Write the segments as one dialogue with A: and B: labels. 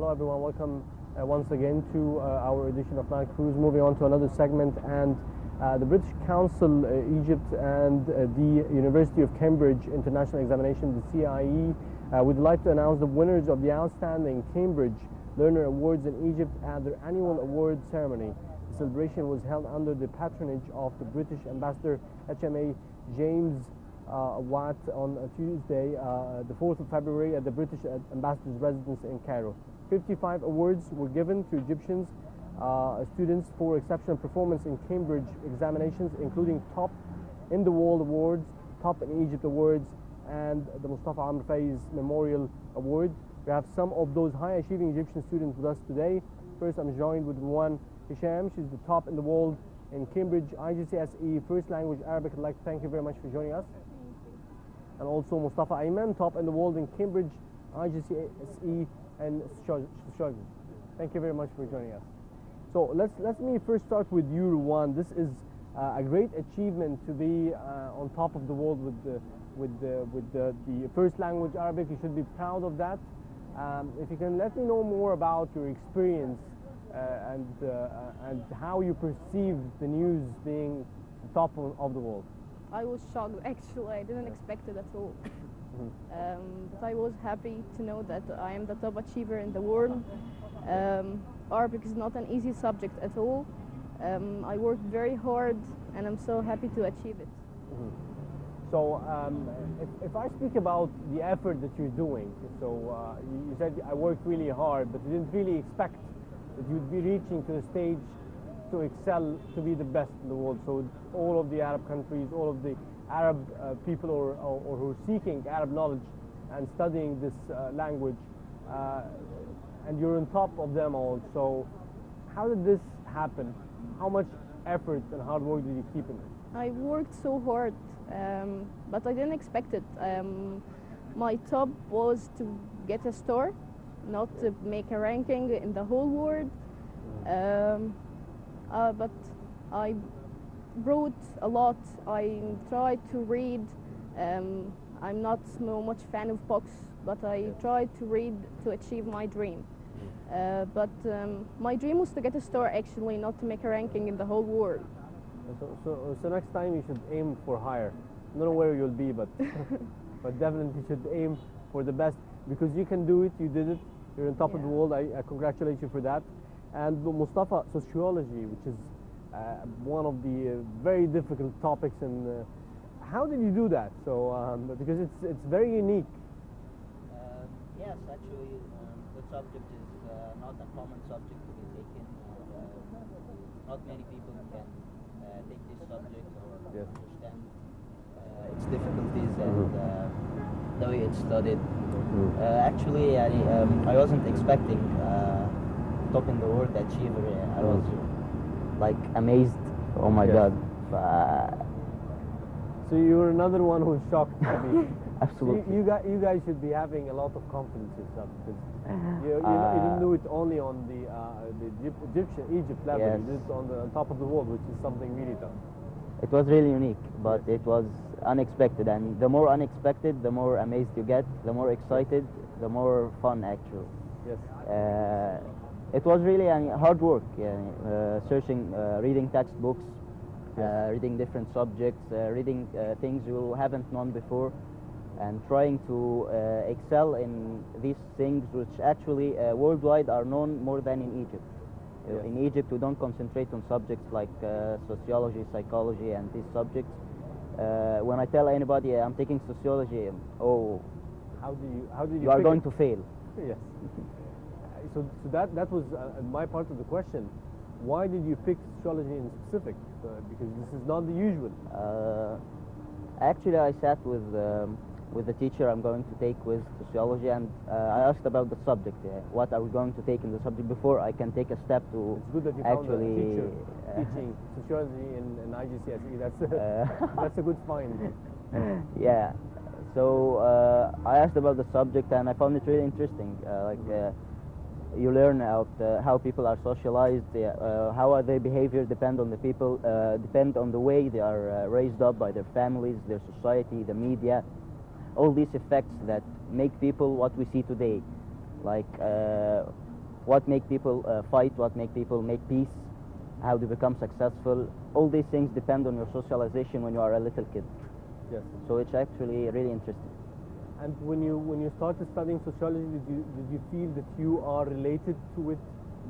A: Hello everyone, welcome once again to our edition of Nile Cruise. Moving on to another segment, and the British Council, Egypt, and the University of Cambridge International Examination, the CIE, would like to announce the winners of the Outstanding Cambridge Learner Awards in Egypt at their annual award ceremony. The celebration was held under the patronage of the British Ambassador HMA James Watt on Tuesday, the 4th of February, at the British Ambassador's residence in Cairo. 55 awards were given to Egyptian students for exceptional performance in Cambridge examinations, including Top in the World Awards, Top in Egypt Awards, and the Mostafa Memorial Award. We have some of those high-achieving Egyptian students with us today. First, I'm joined with Rawan Hisham. She's the top in the world in Cambridge IGCSE First Language Arabic. I'd like to thank you very much for joining us. And also Mostafa Ayman, top in the world in Cambridge IGCSE and Sociology. Thank you very much for joining us. So let me first start with you, Rawan. This is a great achievement to be on top of the world with the first language Arabic. You should be proud of that. If you can let me know more about your experience and how you perceive the news being top of the world.
B: I was shocked, actually. I didn't expect it at all. But I was happy to know that I am the top achiever in the world. Arabic is not an easy subject at all. I worked very hard, and I'm so happy to achieve it.
A: So if I speak about the effort that you're doing, so you said I worked really hard, but you didn't really expect that you'd be reaching to the stage to excel, to be the best in the world. So all of the Arab countries, all of the Arab people or who are seeking Arab knowledge and studying this language, and you're on top of them all. So how did this happen? How much effort and hard work did you keep in it?
B: I worked so hard, but I didn't expect it. My top was to get a star, not to make a ranking in the whole world. But I wrote a lot. I tried to read. I'm not so much fan of books, but I tried to read to achieve my dream. But my dream was to get a star, actually, not to make a ranking in the whole world.
A: So next time you should aim for higher. I don't know where you'll be, but but definitely you should aim for the best, because you can do it. You did it. You're on top of the world. I congratulate you for that. And Mostafa, sociology, which is one of the very difficult topics, and how did you do that? So because it's very unique.
C: Yes, actually, the subject is not a common subject to be taken. Not many people can take this subject or understand its difficulties and the way it's studied. Actually, I wasn't expecting top in the world achiever. I was like amazed. Oh my God!
A: So you're another one who's shocked. I mean,
C: absolutely.
A: So you guys should be having a lot of confidence in yourself, because you didn't do it only on the Egypt level.
C: Yes.
A: You did it on the top of the world, which is something really tough.
C: It was really unique, but it was unexpected, and the more unexpected, the more amazed you get, the more excited, the more fun actually.
A: Yes.
C: It was really hard work, searching, reading textbooks, reading different subjects, reading things you haven't known before, and trying to excel in these things which actually worldwide are known more than in Egypt.
A: Yes.
C: In Egypt, we don't concentrate on subjects like sociology, psychology, and these subjects. When I tell anybody I'm taking sociology, oh,
A: how did you?
C: You are going to fail.
A: Yes. So that was my part of the question. Why did you pick sociology in specific? Because this is not the usual.
C: Actually, I sat with the teacher I'm going to take with sociology, and I asked about the subject. What are we going to take in the subject before I can take a step to
A: it's good that you
C: actually
A: found a teacher teaching sociology in IGCSE. That's a good find.
C: Yeah. So I asked about the subject, and I found it really interesting. You learn about how people are socialized, how their behavior depend on the people, depend on the way they are raised up by their families, their society, the media, all these effects that make people what we see today. Like what make people fight, what make people make peace, how to become successful. All these things depend on your socialization when you are a little kid.
A: Yes.
C: So it's actually really interesting.
A: And when you started studying sociology, did you feel that you are related to it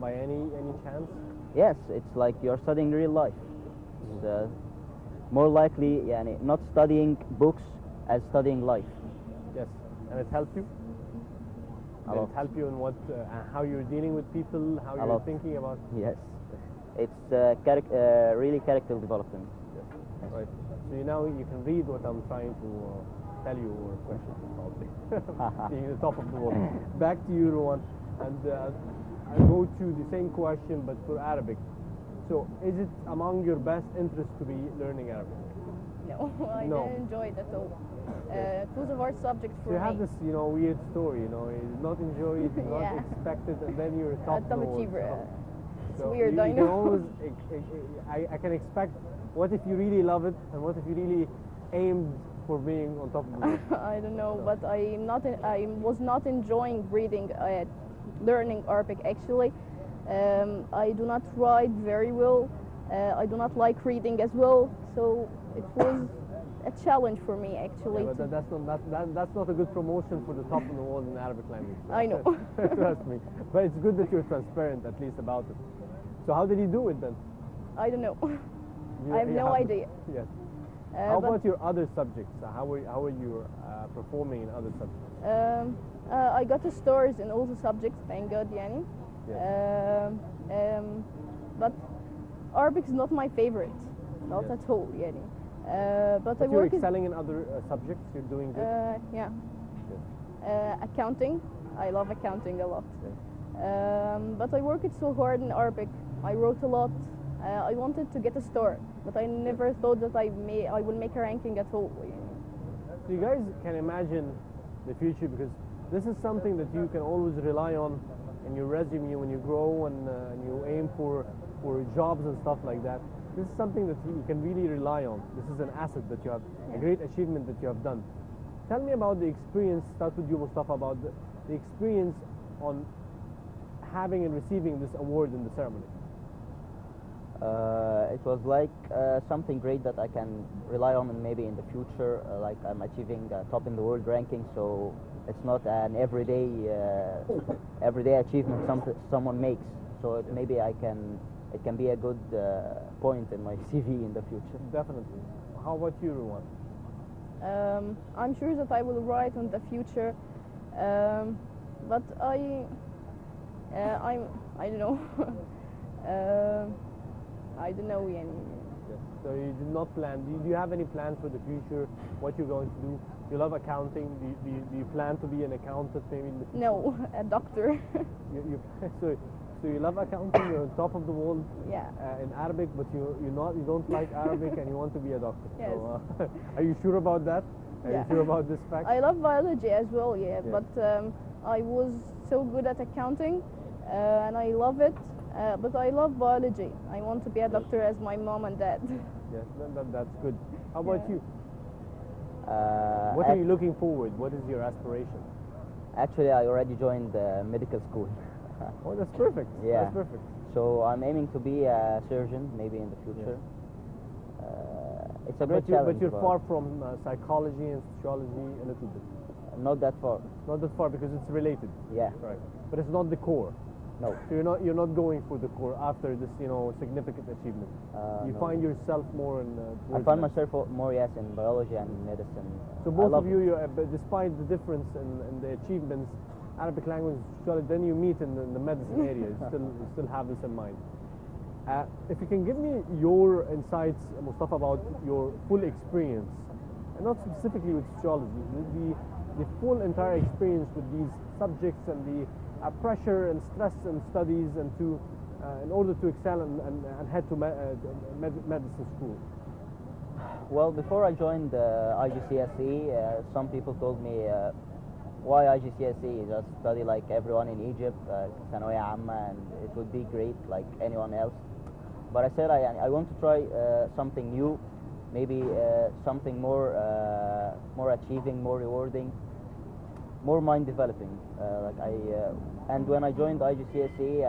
A: by any chance?
C: Yes, it's like you're studying real life. It's more likely not studying books as studying life.
A: Yes. And it helped you?
C: A
A: Did
C: lot.
A: it help you in what, how you're dealing with people, how you're
C: lot.
A: thinking about?
C: Yes. It's really character development.
A: Yes. Right. So you can read what I'm trying to tell you or question probably. Being the top of the world. Back to you, Rawan, and I'll go to the same question but for Arabic. So, is it among your best interests to be learning Arabic?
B: No, I
A: No.
B: didn't enjoy it at all. It was a hard subject for
A: So you
B: me.
A: have this, weird story. You did not enjoy it, did not
B: Yeah.
A: expect it, and then you're top of the
B: Top
A: world.
B: achiever. It's
A: So
B: weird,
A: you,
B: I
A: you can
B: know.
A: always, I can expect. What if you really love it, and what if you really aimed for being on top of the world?
B: I don't know,
A: So-
B: but I was not enjoying reading, learning Arabic actually. I do not write very well. I do not like reading as well, so it was a challenge for me actually.
A: Yeah, but that's not a good promotion for the top of the world in Arabic language.
B: I know.
A: Trust me. But it's good that you're transparent at least about it. So how did you do it then?
B: I don't know.
A: You-
B: I have
A: you
B: no
A: haven't-
B: idea.
A: Yes. How
B: But,
A: about your other subjects? How are you performing in other subjects?
B: I got the stars in all the subjects, thank God, yani.
A: Yes.
B: But Arabic is not my favorite, not
A: Yes.
B: at all, yani. But I
A: But you're
B: work
A: excelling in other subjects. You're doing good.
B: yeah.
A: Yes.
B: Accounting, I love accounting a lot.
A: Yes.
B: But I worked so hard in Arabic. I wrote a lot. I wanted to get a star, but I never thought that I will make a ranking at all.
A: So you guys can imagine the future, because this is something that you can always rely on in your resume when you grow and you aim for jobs and stuff like that. This is something that you can really rely on. This is an asset that you have, a great achievement that you have done. Tell me about the experience, start with you, Mostafa, about the experience on having and receiving this award in the ceremony.
C: It was like something great that I can rely on, and maybe in the future, like I'm achieving top in the world ranking. So it's not an everyday achievement someone makes. So maybe it can be a good point in my CV in the future.
A: Definitely. How about you, Rawan?
B: I'm sure that I will write in the future, but I don't know. I don't know, yani.
A: Yes. So you did not plan. Do you have any plans for the future? What you're going to do? You love accounting. Do you plan to be an accountant maybe in the future?
B: No, a doctor.
A: So you love accounting. You're on top of the world
B: Yeah.
A: in Arabic, but you don't like Arabic and you want to be a doctor.
B: Yes.
A: So are you sure about that? Are you
B: Yeah.
A: sure about this fact?
B: I love biology as well,
A: Yeah.
B: but I was so good at accounting, and I love it. But I love biology. I want to be a doctor as my mom and dad.
A: Yes, that's good. How about
B: Yeah.
A: you? What are you looking forward? What is your aspiration?
C: Actually, I already joined medical school.
A: Oh, that's perfect.
C: Yeah.
A: That's perfect.
C: So I'm aiming to be a surgeon maybe in the future. It's a great challenge.
A: But you're far from psychology and sociology a little bit.
C: Not that far.
A: Not that far because it's related.
C: Yeah.
A: Right. But it's not the core.
C: No.
A: So you're not going for the core after this significant achievement. You
C: no.
A: find yourself more in.
C: I find myself more in biology and medicine.
A: So
C: I
A: both
C: love
A: of you, but despite the difference in the achievements, Arabic language, sociology, then you meet in the medicine area. You still have this in mind. If you can give me your insights, Mostafa, about your full experience, and not specifically with sociology, the full entire experience with these subjects and the pressure and stress and studies, and in order to excel and head to medicine school.
C: Well, before I joined IGCSE, some people told me, why IGCSE? Just study like everyone in Egypt, ثانوية عامة, and it would be great like anyone else. But I said I want to try something new, maybe something more achieving, more rewarding, more mind developing. Like And when I joined IGCSE,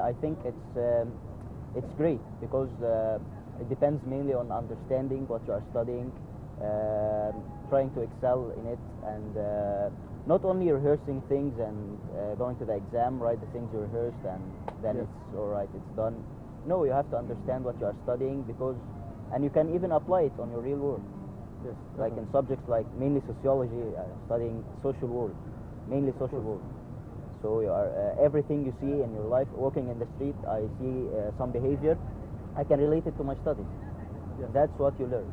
C: I think it's great because it depends mainly on understanding what you are studying, trying to excel in it, and not only rehearsing things and going to the exam, write the things you rehearsed, and then
A: Yes.
C: it's all right, it's done. No, you have to understand what you are studying and you can even apply it on your real world.
A: Yes.
C: Like in subjects like mainly sociology, studying social world, mainly social world. So you are, everything you see in your life, walking in the street, I see some behavior, I can relate it to my studies.
A: Yes.
C: That's what you learn.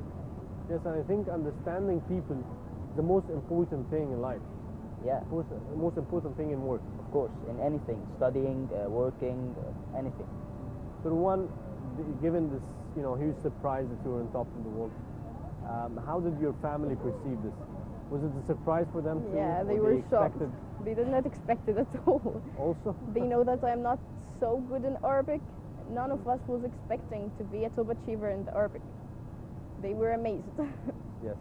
A: Yes, and I think understanding people is the most important thing in life.
C: Yeah,
A: The most important thing in work.
C: of course, in anything, studying, working, anything.
A: So one, given this, huge surprise that you were on top of the world, how did your family perceive this? Was it a surprise for them too?
B: Yeah, they
A: or
B: were shocked.
A: expected
B: They did not expect it at all.
A: also?
B: They know that I'm not so good in Arabic. None of us was expecting to be a top achiever in the Arabic. They were amazed.
A: Yes.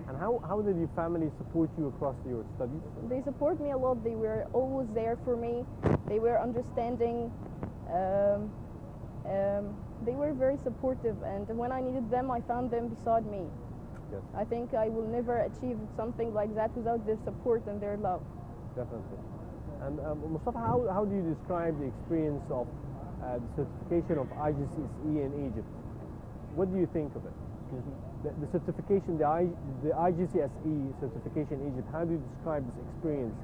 A: And how did your family support you across your studies?
B: They support me a lot. They were always there for me. They were understanding. They were very supportive, and when I needed them, I found them beside me.
A: Yes,
B: I think I will never achieve something like that without their support and their love.
A: definitely. And Mostafa, how do you describe the experience of the certification of IGCSE in Egypt? What do you think of it?
C: Excuse me?
A: The certification, the IGCSE certification in Egypt, how do you describe this experience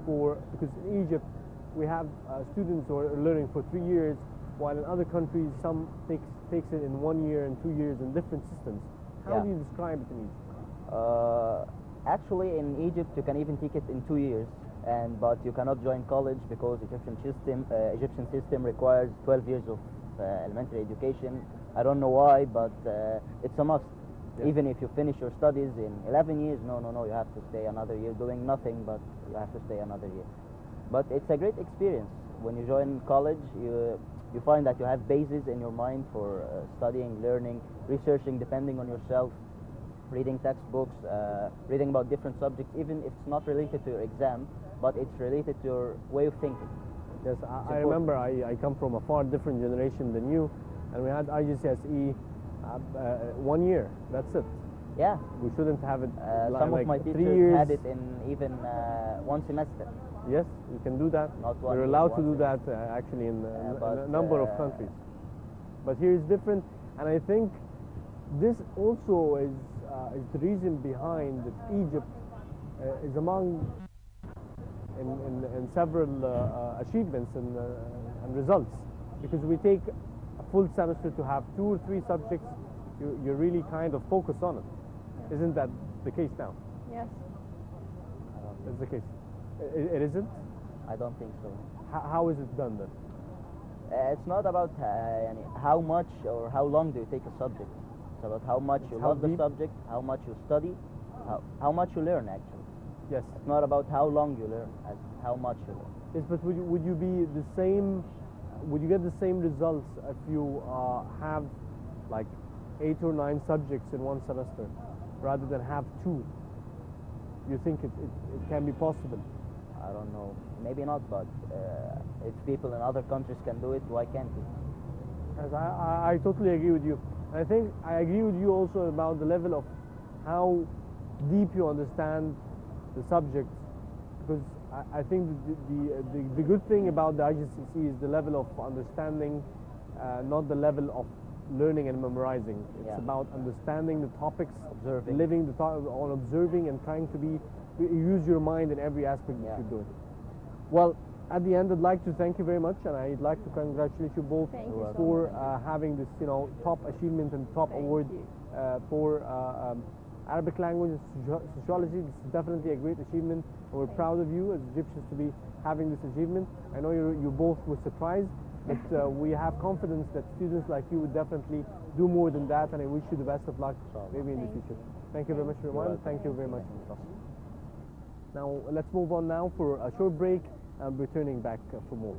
A: because in Egypt we have students who are learning for 3 years, while in other countries some takes it in 1 year and 2 years in different systems. How
C: Yeah.
A: do you describe it in Egypt?
C: Actually, in Egypt, you can even take it in 2 years, but you cannot join college because Egyptian system requires 12 years of elementary education. I don't know why, but it's a must.
A: Yes.
C: Even if you finish your studies in 11 years, no, you have to stay another year doing nothing, but you have to stay another year. But it's a great experience. When you join college, you find that you have bases in your mind for studying, learning, researching, depending on yourself, reading textbooks, reading about different subjects, even if it's not related to your exam, but it's related to your way of thinking.
A: Yes, I remember I come from a far different generation than you, and we had IGCSE 1 year. That's it.
C: Yeah.
A: We shouldn't have it
C: Some
A: like
C: of my
A: 3
C: teachers
A: years.
C: had it in even 1 semester.
A: Yes, you can do that.
C: Not 1
A: You're
C: year,
A: allowed to
C: 1
A: do that actually in
C: but,
A: a number of countries. But here is different, and I think this also is the reason behind that Egypt is among in several achievements and results, because we take a full semester to have 2 or 3 subjects. You really kind of focus on it. Isn't that the case now?
B: Yes.
A: That's the case. It isn't?
C: I don't think so.
A: How is it done then?
C: It's not about how much or how long do you take a subject. It's about how much you
A: How
C: love the
A: deep?
C: subject, how much you study, how much you learn actually.
A: Yes.
C: It's not about how long you learn, as how much you learn.
A: Yes, but would you be the same? Would you get the same results if you have like 8 or 9 subjects in 1 semester, rather than have 2? You think it can be possible?
C: I don't know. Maybe not, but if people in other countries can do it, why can't we?
A: As I totally agree with you. I think I agree with you also about the level of how deep you understand the subject, because I think the good thing about the IGCSE is the level of understanding, not the level of learning and memorizing. It's
C: Yeah.
A: about understanding the topics,
C: Observing.
A: living the on observing and trying to use your mind in every aspect that
C: Yeah.
A: you're doing. Well, at the end, I'd like to thank you very much, and I'd like to congratulate you both
B: Thank you so
A: for
B: much.
A: having this, top achievement and top
B: Thank
A: award
B: you.
A: for Arabic language and sociology. This is definitely a great achievement, and we're proud of you as Egyptians to be having this achievement. I know you both were surprised, but we have confidence that students like you would definitely do more than that, and I wish you the best of luck maybe in the
B: Thank
A: future.
B: you.
A: Thank you very much,
C: You're
A: everyone.
C: welcome.
A: Thank you very much.
C: Thank you.
A: Now let's move on now for a short break and returning back for more.